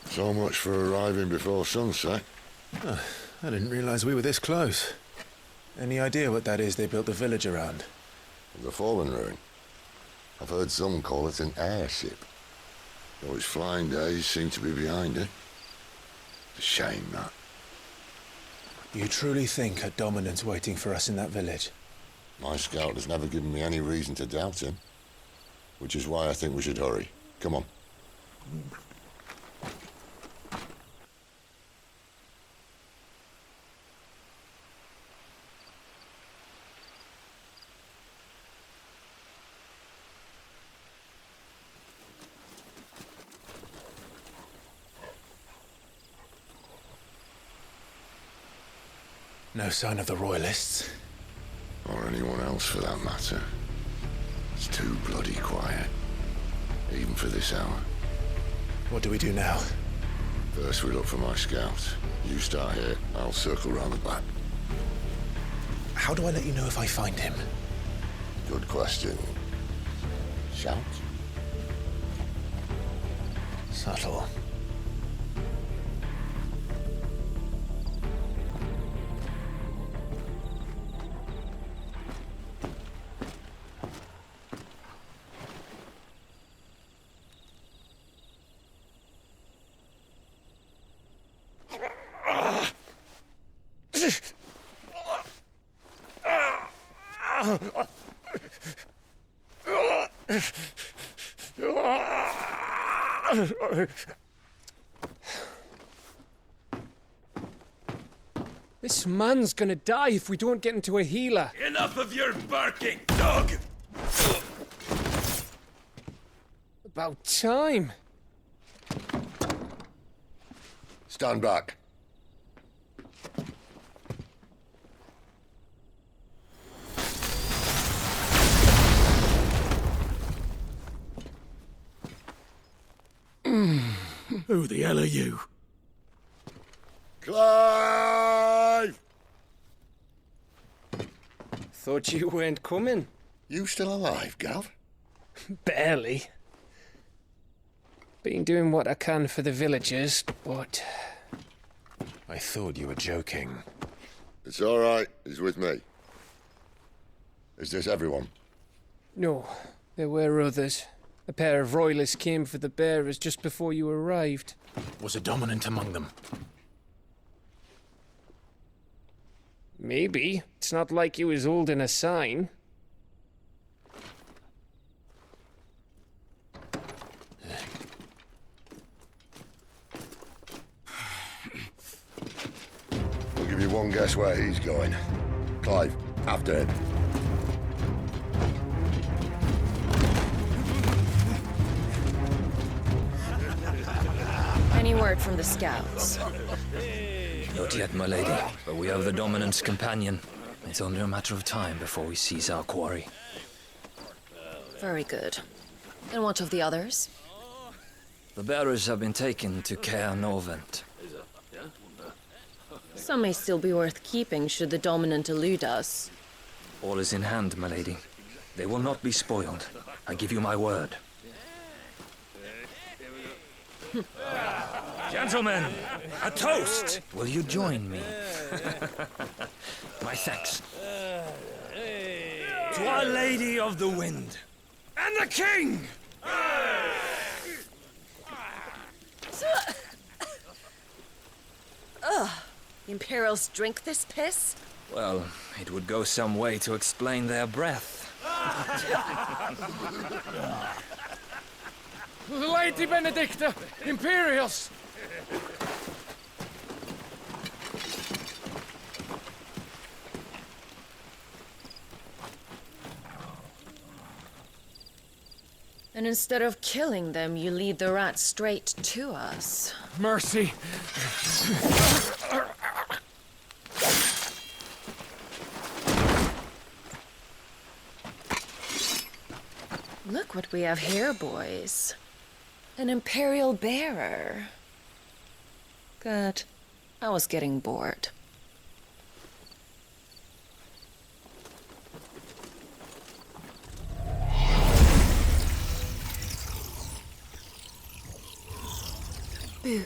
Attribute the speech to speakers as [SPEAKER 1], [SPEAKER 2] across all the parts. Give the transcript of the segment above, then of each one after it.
[SPEAKER 1] So much for arriving before sunset.
[SPEAKER 2] Oh, I didn't realize we were this close. Any idea what that is they built the village around?
[SPEAKER 1] The fallen ruin. I've heard some call it an airship. Though its flying days seem to be behind it. It's a shame, that.
[SPEAKER 2] You truly think a dominant's waiting for us in that village?
[SPEAKER 1] My scout has never given me any reason to doubt him. Which is why I think we should hurry. Come on.
[SPEAKER 2] No sign of the Royalists.
[SPEAKER 1] Or anyone else for that matter. It's too bloody quiet. Even for this hour.
[SPEAKER 2] What do we do now?
[SPEAKER 1] First we look for my scout. You start here, I'll circle round the back.
[SPEAKER 2] How do I let you know if I find him?
[SPEAKER 1] Good question. Shout?
[SPEAKER 2] Subtle.
[SPEAKER 3] This man's gonna die if we don't get into a healer.
[SPEAKER 4] Enough of your barking, dog!
[SPEAKER 3] About time.
[SPEAKER 1] Stand back.
[SPEAKER 4] Who the hell are you?
[SPEAKER 1] Clive!
[SPEAKER 3] Thought you weren't coming.
[SPEAKER 1] You still alive, Gav?
[SPEAKER 3] Barely. Been doing what I can for the villagers, but...
[SPEAKER 2] I thought you were joking.
[SPEAKER 1] It's all right. He's with me. Is this everyone?
[SPEAKER 3] No, there were others. A pair of royalists came for the bearers just before you arrived.
[SPEAKER 2] Was a dominant among them?
[SPEAKER 3] Maybe. It's not like he was holding a sign.
[SPEAKER 1] I'll give you one guess where he's going. Clive, after him.
[SPEAKER 5] Any word from the scouts?
[SPEAKER 6] Not yet, my lady, but we have the dominant's companion. It's only a matter of time before we seize our quarry.
[SPEAKER 5] Very good. And what of the others?
[SPEAKER 6] The bearers have been taken to Caer Novent.
[SPEAKER 5] Some may still be worth keeping should the dominant elude us.
[SPEAKER 6] All is in hand, my lady. They will not be spoiled. I give you my word.
[SPEAKER 4] Gentlemen, a toast!
[SPEAKER 6] Will you join me? My thanks.
[SPEAKER 4] To Our Lady of the Wind. And the King!
[SPEAKER 5] Ugh. Imperials drink this piss?
[SPEAKER 6] Well, it would go some way to explain their breath.
[SPEAKER 3] Lady Benedicta! Imperials!
[SPEAKER 5] And instead of killing them, you lead the rats straight to us.
[SPEAKER 3] Mercy!
[SPEAKER 5] Look what we have here, boys. An Imperial bearer. Good. I was getting bored. Boo.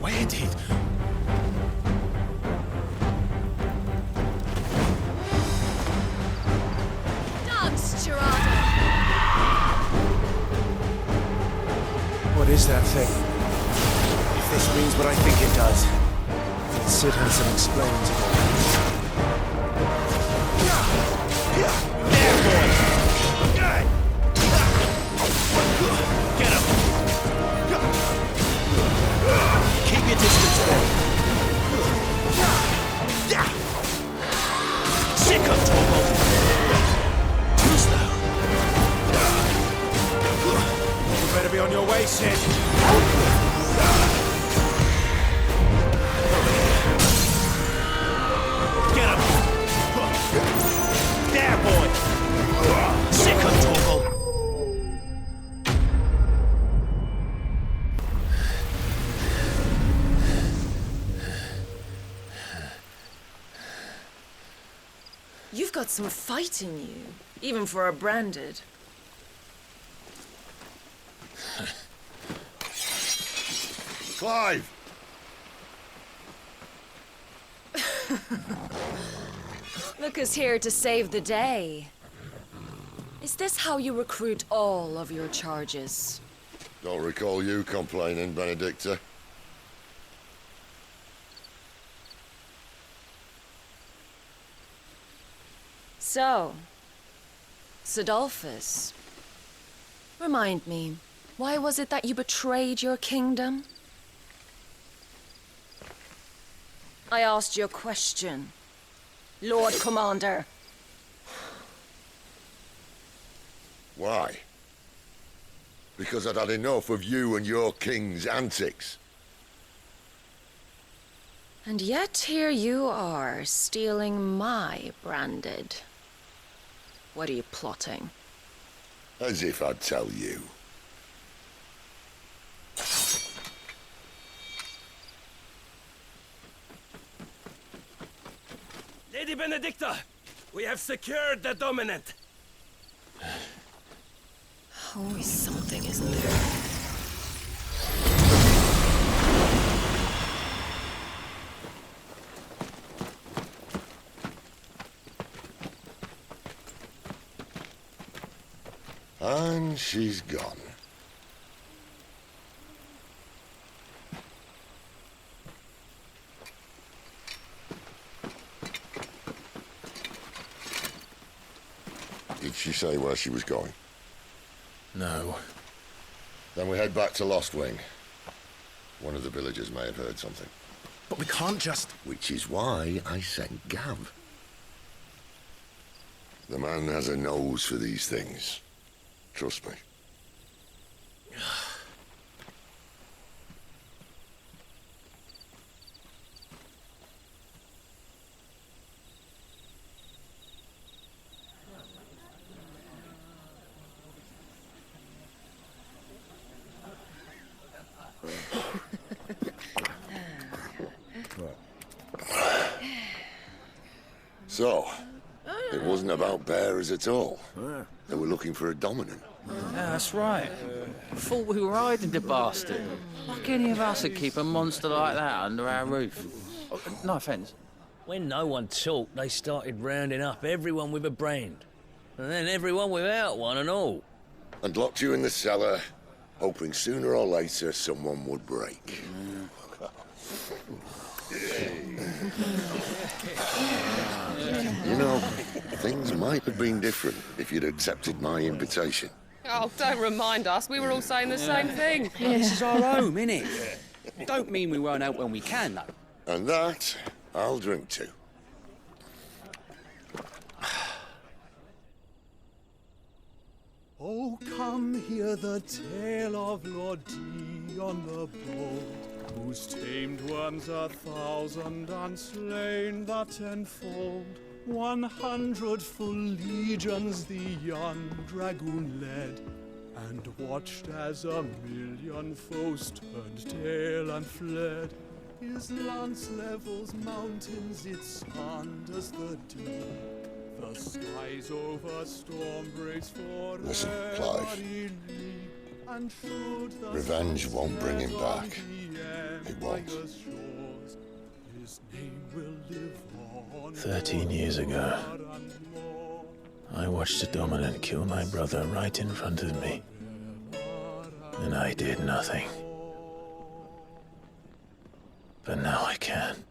[SPEAKER 2] Where did?
[SPEAKER 5] Dance, Gerard!
[SPEAKER 2] What is that thing? If this means what I think it does, then Sid Hansen explains it all.
[SPEAKER 4] Get him! Keep your distance, boy. Sick of Torvald. Too slow.
[SPEAKER 2] You better be on your way, Sid.
[SPEAKER 4] Get him! There, boy! Sick of Torvald.
[SPEAKER 5] You've got some fight in you, even for a branded.
[SPEAKER 1] Clive!
[SPEAKER 5] Look who's here to save the day. Is this how you recruit all of your charges?
[SPEAKER 1] Don't recall you complaining, Benedicta.
[SPEAKER 5] So, Sidolphus, remind me, why was it that you betrayed your kingdom? I asked you a question, Lord Commander.
[SPEAKER 1] Why? Because I'd had enough of you and your king's antics.
[SPEAKER 5] And yet here you are, stealing my branded. What are you plotting?
[SPEAKER 1] As if I'd tell you.
[SPEAKER 4] Lady Benedicta, we have secured the dominant.
[SPEAKER 5] Always something, isn't there?
[SPEAKER 1] And she's gone. Did she say where she was going?
[SPEAKER 2] No.
[SPEAKER 1] Then we head back to Lost Wing. One of the villagers may have heard something.
[SPEAKER 2] But we can't just...
[SPEAKER 1] Which is why I sent Gav. The man has a nose for these things. Trust me. So, it wasn't about bearers at all. They were looking for a dominant.
[SPEAKER 7] Yeah, that's right. Thought we were hiding the bastard. Like any of us would keep a monster like that under our roof. Oh, no offence.
[SPEAKER 8] When no one talked, they started rounding up everyone with a brand. And then everyone without one and all.
[SPEAKER 1] And locked you in the cellar, hoping sooner or later someone would break. You know, things might have been different if you'd accepted my invitation.
[SPEAKER 9] Oh, don't remind us. We were all saying the same thing.
[SPEAKER 10] This is our home, innit? Don't mean we won't out when we can, though.
[SPEAKER 1] And that, I'll drink to.
[SPEAKER 11] Oh, come hear the tale of Lord Dion the Bold, who's tamed worms 1,000 and slain the 10-fold. 100 full legions the young dragoon led, and watched as 1,000,000 foes turned tail and fled. His lance levels mountains, it sanders the deep. The skies over storm breaks for
[SPEAKER 1] Listen, Clive.
[SPEAKER 11] and should the
[SPEAKER 1] Revenge won't bring him back. It won't.
[SPEAKER 11] His name will live on
[SPEAKER 2] 13 years ago, I watched a dominant kill my brother right in front of me, and I did nothing. But now I can.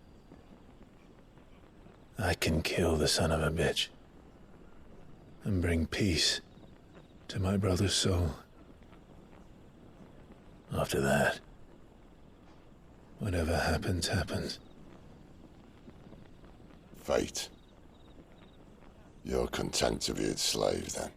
[SPEAKER 2] I can kill the son of a bitch and bring peace to my brother's soul. After that, whatever happens, happens.
[SPEAKER 1] Fate. You're content to be its slave, then?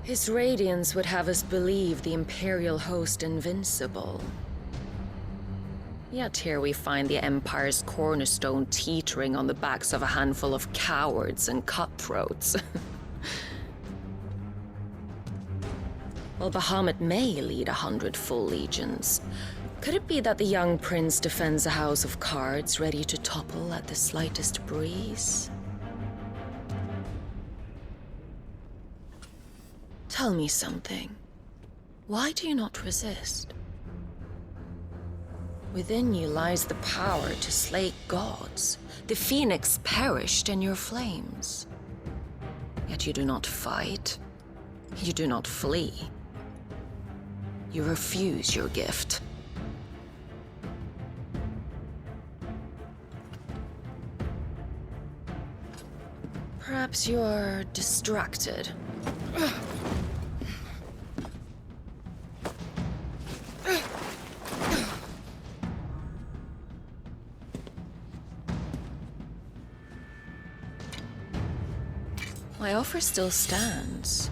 [SPEAKER 5] His radiance would have us believe the Imperial host invincible. Yet here we find the Empire's cornerstone teetering on the backs of a handful of cowards and cutthroats. While Bahamut may lead 100 full legions, could it be that the young prince defends a house of cards ready to topple at the slightest breeze? Tell me something. Why do you not resist? Within you lies the power to slay gods. The phoenix perished in your flames. Yet you do not fight. You do not flee. You refuse your gift. Perhaps you're distracted. My offer still stands.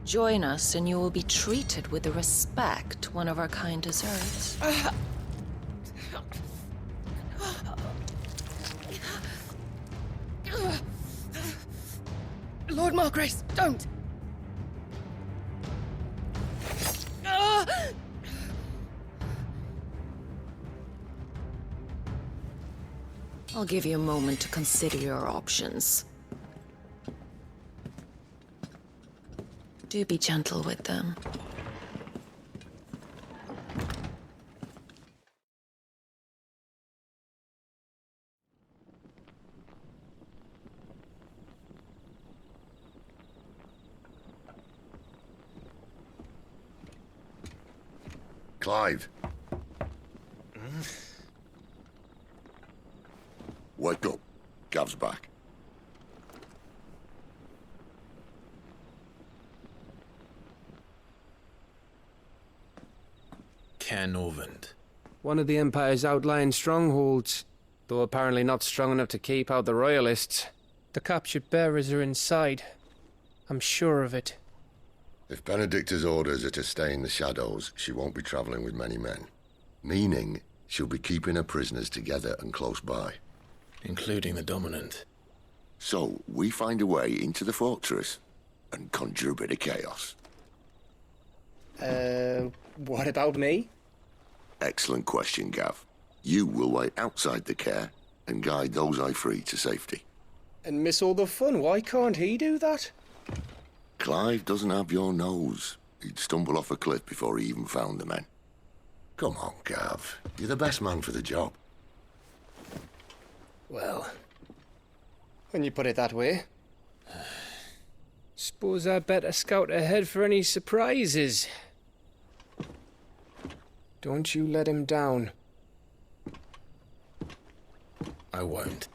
[SPEAKER 5] Join us and you will be treated with the respect one of our kind deserves.
[SPEAKER 9] Lord Margrace, don't!
[SPEAKER 5] I'll give you a moment to consider your options. Do be gentle with them.
[SPEAKER 1] Clive. Wake up. Gav's back.
[SPEAKER 2] Canovant.
[SPEAKER 3] One of the Empire's outlying strongholds, though apparently not strong enough to keep out the Royalists. The captured bearers are inside. I'm sure of it.
[SPEAKER 1] If Benedicta's orders are to stay in the shadows, she won't be traveling with many men. Meaning, she'll be keeping her prisoners together and close by.
[SPEAKER 2] Including the dominant.
[SPEAKER 1] So, we find a way into the fortress and conjure a bit of chaos.
[SPEAKER 12] What about me?
[SPEAKER 1] Excellent question, Gav. You will wait outside the care and guide those I free to safety.
[SPEAKER 12] And miss all the fun. Why can't he do that?
[SPEAKER 1] Clive doesn't have your nose. He'd stumble off a cliff before he even found the men. Come on, Gav. You're the best man for the job.
[SPEAKER 12] Well, when you put it that way.
[SPEAKER 3] Suppose I better scout ahead for any surprises. Don't you let him down.
[SPEAKER 2] I won't.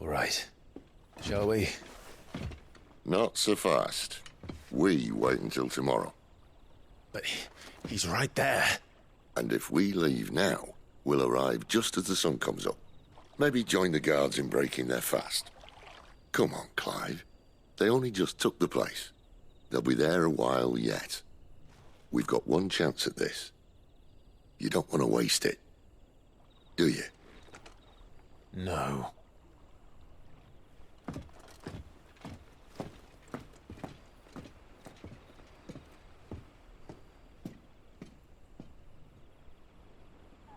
[SPEAKER 2] All right. Shall we?
[SPEAKER 1] Not so fast. We wait until tomorrow.
[SPEAKER 2] But he's right there.
[SPEAKER 1] And if we leave now, we'll arrive just as the sun comes up. Maybe join the guards in breaking their fast. Come on, Clive. They only just took the place. They'll be there a while yet. We've got one chance at this. You don't want to waste it, do you?
[SPEAKER 2] No.